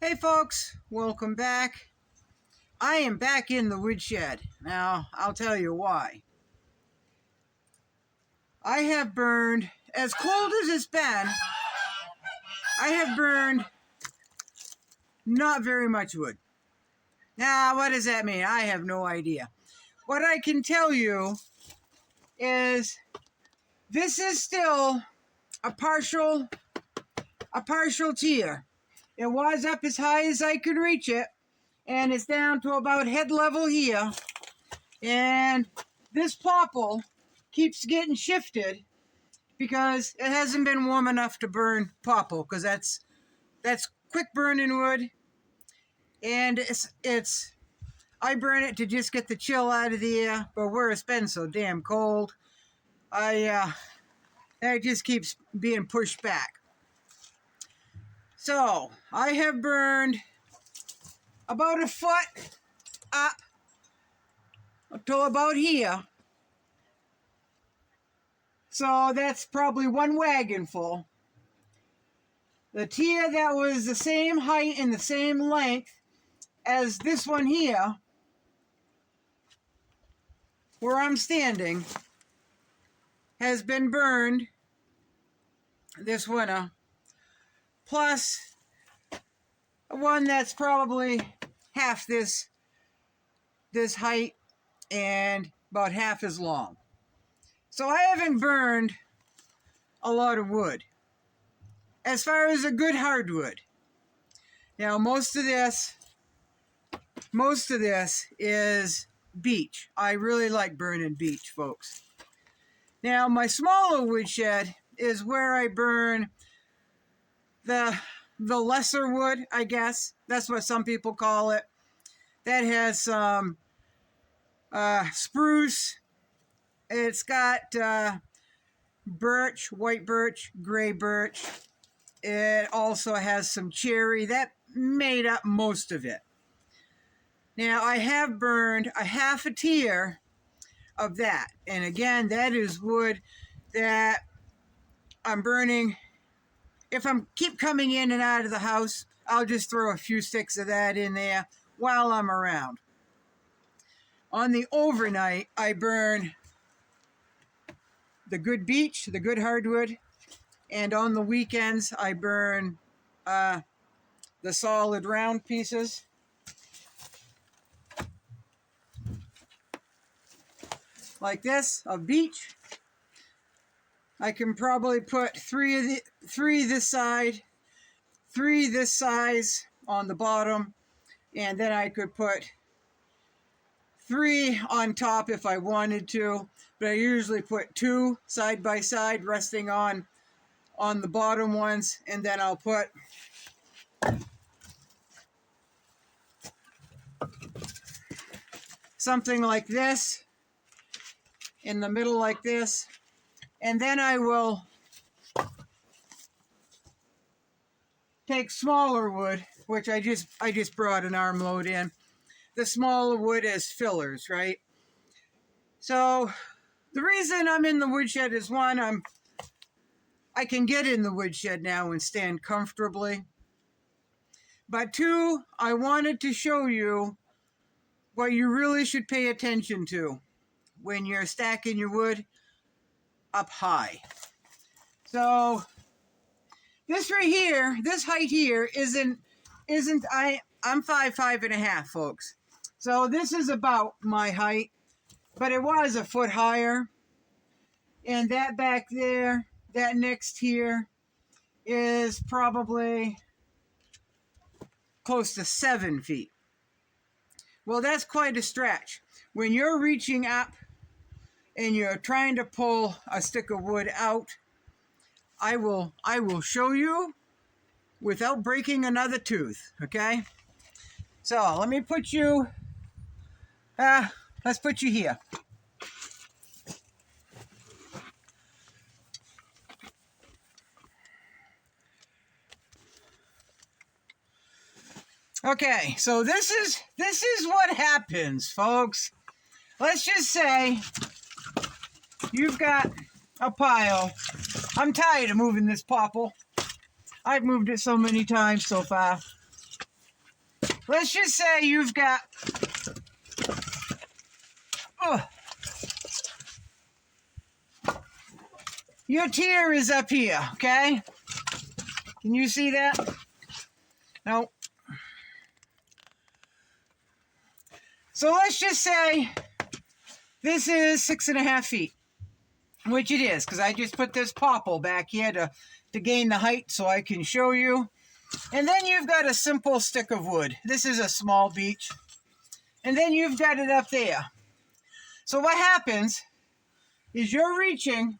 Hey folks, welcome back. I am back in the woodshed. Now, I'll tell you why. I have burned, as cold as it's been, I have burned not very much wood. Now, what does that mean? I have no idea. What I can tell you is this is still a partial tier. It was up as high as I could reach it, and it's down to about head level here. And this popple keeps getting shifted because it hasn't been warm enough to burn popple, because that's quick burning wood, and it's I burn it to just get the chill out of the air, but where it's been so damn cold, it just keeps being pushed back. So I have burned about a foot up to about here. So that's probably one wagon full. The tier that was the same height and the same length as this one here, where I'm standing, has been burned this winter. Plus one that's probably half this height and about half as long. So I haven't burned a lot of wood as far as a good hardwood. Now most of this is beech. I really like burning beech, folks. Now my smaller woodshed is where I burn the lesser wood, I guess. That's what some people call it. That has some spruce. It's got birch, white birch, gray birch. It also has some cherry. That made up most of it. Now, I have burned a half a tier of that. And again, that is wood that I'm burning. If I keep coming in and out of the house, I'll just throw a few sticks of that in there while I'm around. On the overnight, I burn the good beech, the good hardwood, and on the weekends, I burn the solid round pieces. Like this, of beech. I can probably put three this side, three this size on the bottom, and then I could put 3 on top if I wanted to, but I usually put 2 side by side resting on the bottom ones, and then I'll put something like this in the middle like this, and then I will take smaller wood, which I just brought an armload in. The smaller wood as fillers, right? So the reason I'm in the woodshed is, one, I can get in the woodshed now and stand comfortably. But 2, I wanted to show you what you really should pay attention to when you're stacking your wood up high. So this right here, this height here I'm 5'5.5", folks. So this is about my height, but it was a foot higher. And that back there, that next here, is probably close to 7 feet. Well, that's quite a stretch. When you're reaching up and you're trying to pull a stick of wood out, I will show you without breaking another tooth, okay? So let me put you, let's put you here. Okay, so this is what happens, folks. Let's just say you've got a pile. I'm tired of moving this popple. I've moved it so many times so far. let's just say you've got, your tier is up here, okay? Can you see that? No. So let's just say this is 6.5 feet, which it is, because I just put this popple back here to gain the height so I can show you. And then you've got a simple stick of wood. This is a small beech. And then you've got it up there. So what happens is you're reaching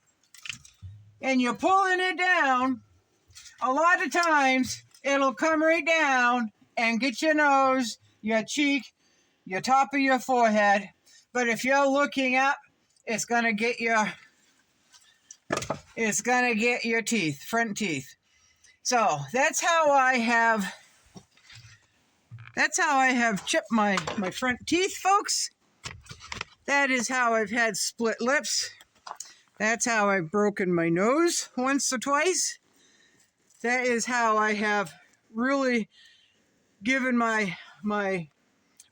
and you're pulling it down. A lot of times it'll come right down and get your nose, your cheek, your top of your forehead. But if you're looking up, it's gonna get your teeth, front teeth. So that's how I have chipped my front teeth, folks. That is how I've had split lips. That's how I've broken my nose once or twice. That is how I have really given my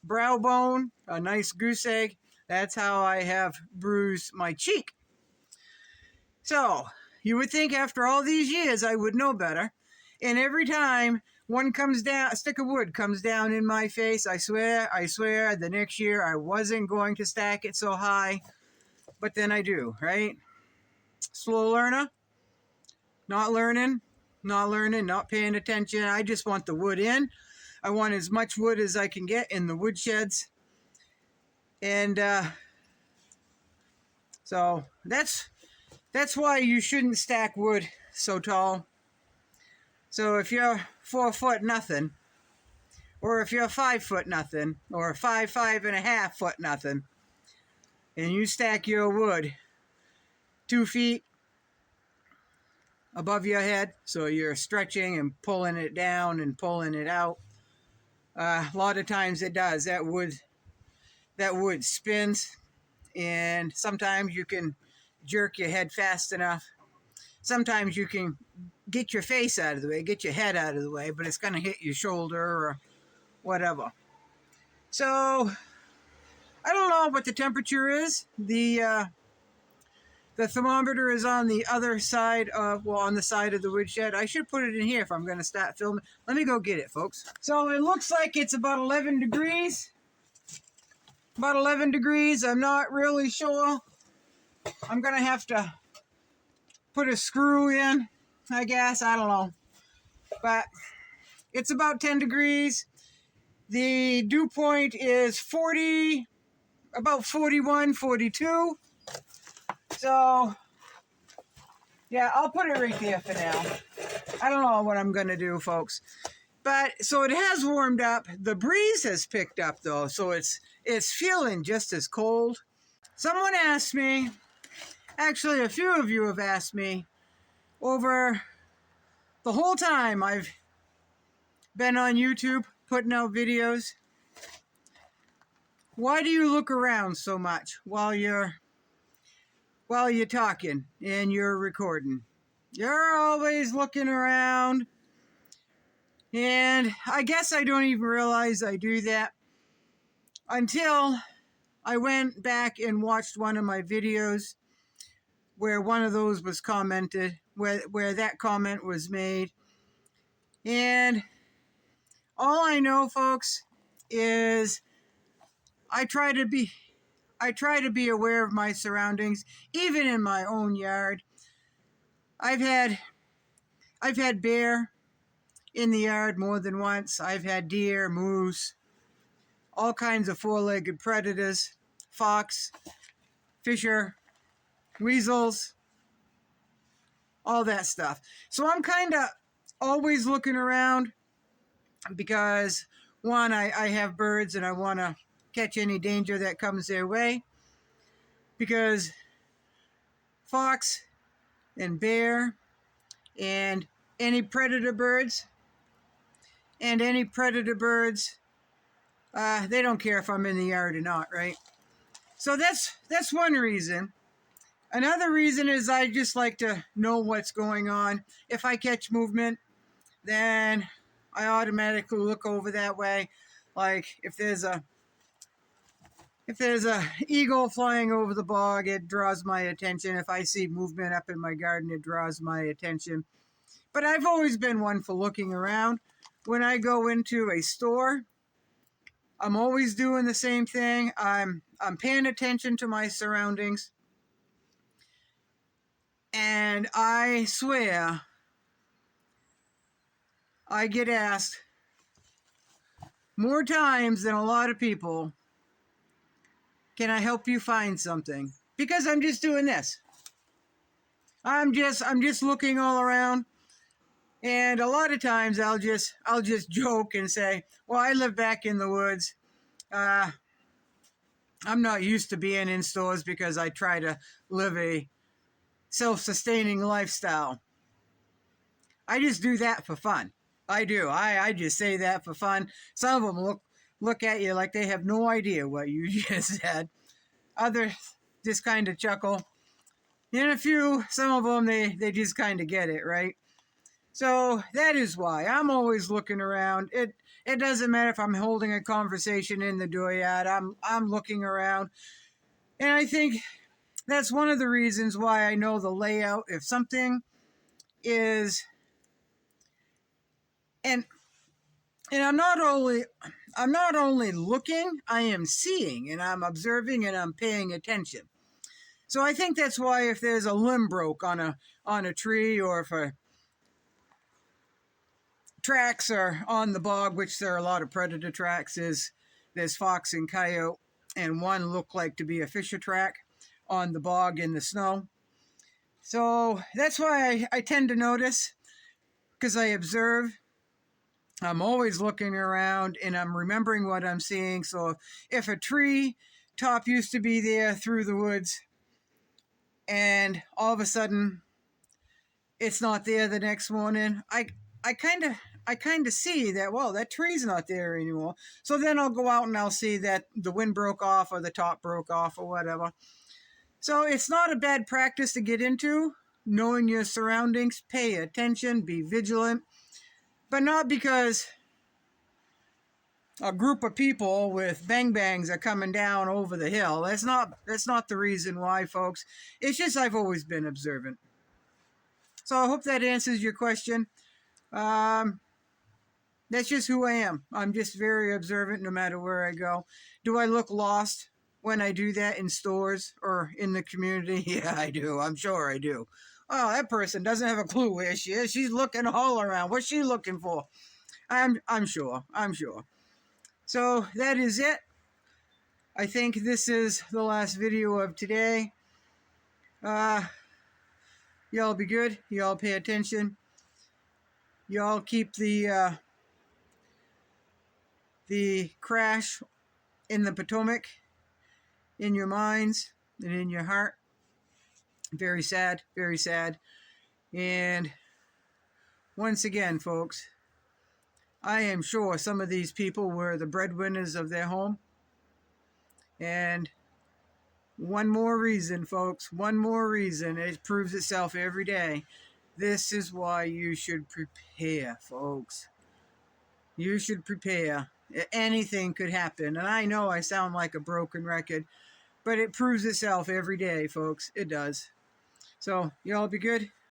brow bone a nice goose egg. That's how I have bruised my cheek. So, you would think after all these years I would know better. And every time one comes down, a stick of wood comes down in my face, I swear, the next year I wasn't going to stack it so high. But then I do, right? Slow learner, not learning, not paying attention. I just want the wood in. I want as much wood as I can get in the woodsheds. And so that's why you shouldn't stack wood so tall. So if you're 4 foot nothing, or if you're 5 foot nothing, or 5.5 foot nothing, and you stack your wood 2 feet above your head, so you're stretching and pulling it down and pulling it out, a lot of times it does. That wood spins, and sometimes you can jerk your head fast enough. Sometimes you can get your face out of the way, get your head out of the way, but it's going to hit your shoulder or whatever. So I don't know what the temperature is. The thermometer is on the other side of, on the side of the woodshed. I should put it in here if I'm going to start filming. Let me go get it, folks. So it looks like it's about 11 degrees. About 11 degrees. I'm not really sure. I'm going to have to put a screw in, I guess. I don't know. But it's about 10 degrees. The dew point is 40, about 41, 42. So, yeah, I'll put it right there for now. I don't know what I'm going to do, folks. But, so it has warmed up. The breeze has picked up, though, so it's feeling just as cold. Someone asked me, actually a few of you have asked me, over the whole time I've been on YouTube putting out videos, why do you look around so much while you're talking and you're recording? You're always looking around. And I guess I don't even realize I do that until I went back and watched one of my videos where one of those was commented, where that comment was made. And all I know, folks, is I try to be aware of my surroundings, even in my own yard. I've had bear in the yard more than once. I've had deer, moose, all kinds of four-legged predators, fox, fisher, weasels, all that stuff. So I'm kind of always looking around because, one, I have birds and I want to catch any danger that comes their way, because fox and bear and any predator birds, they don't care if I'm in the yard or not, right? So that's one reason. Another reason is I just like to know what's going on. If I catch movement, then I automatically look over that way. Like if there's a eagle flying over the bog, it draws my attention. If I see movement up in my garden, it draws my attention. But I've always been one for looking around. When I go into a store, I'm always doing the same thing. I'm paying attention to my surroundings. And I swear, I get asked more times than a lot of people, can I help you find something? Because I'm just doing this. I'm just looking all around. And a lot of times I'll just joke and say, well, I live back in the woods. I'm not used to being in stores because I try to live a self-sustaining lifestyle. I just do that for fun. I do. I just say that for fun. Some of them look at you like they have no idea what you just said. Others just kind of chuckle. And some of them, they just kind of get it, right? So that is why I'm always looking around. It doesn't matter if I'm holding a conversation in the dooryard. I'm looking around. And I think that's one of the reasons why I know the layout. If something is, and I'm not only looking, I am seeing and I'm observing and I'm paying attention. So I think that's why if there's a limb broke on a tree, or if tracks are on the bog, which there are a lot of predator tracks, there's fox and coyote, and one looked like to be a fisher track on the bog in the snow. So that's why I tend to notice, because I observe. I'm always looking around and I'm remembering what I'm seeing. So if a tree top used to be there through the woods and all of a sudden it's not there the next morning, I kind of see that, well, that tree's not there anymore. So then I'll go out and I'll see that the wind broke off or the top broke off or whatever. So it's not a bad practice to get into, knowing your surroundings, pay attention, be vigilant, but not because a group of people with bang-bangs are coming down over the hill. That's not the reason why, folks. It's just I've always been observant. So I hope that answers your question. That's just who I am. I'm just very observant no matter where I go. Do I look lost when I do that in stores or in the community? Yeah, I do. I'm sure I do. Oh, that person doesn't have a clue where she is. She's looking all around. What's she looking for? I'm sure. So that is it. I think this is the last video of today. Y'all be good. Y'all pay attention. Y'all keep the crash in the Potomac in your minds and in your heart. Very sad, very sad. And once again, folks, I am sure some of these people were the breadwinners of their home. And one more reason, folks, one more reason, it proves itself every day. This is why you should prepare, folks. You should prepare. Anything could happen. And I know I sound like a broken record, but it proves itself every day, folks. It does. So, y'all be good.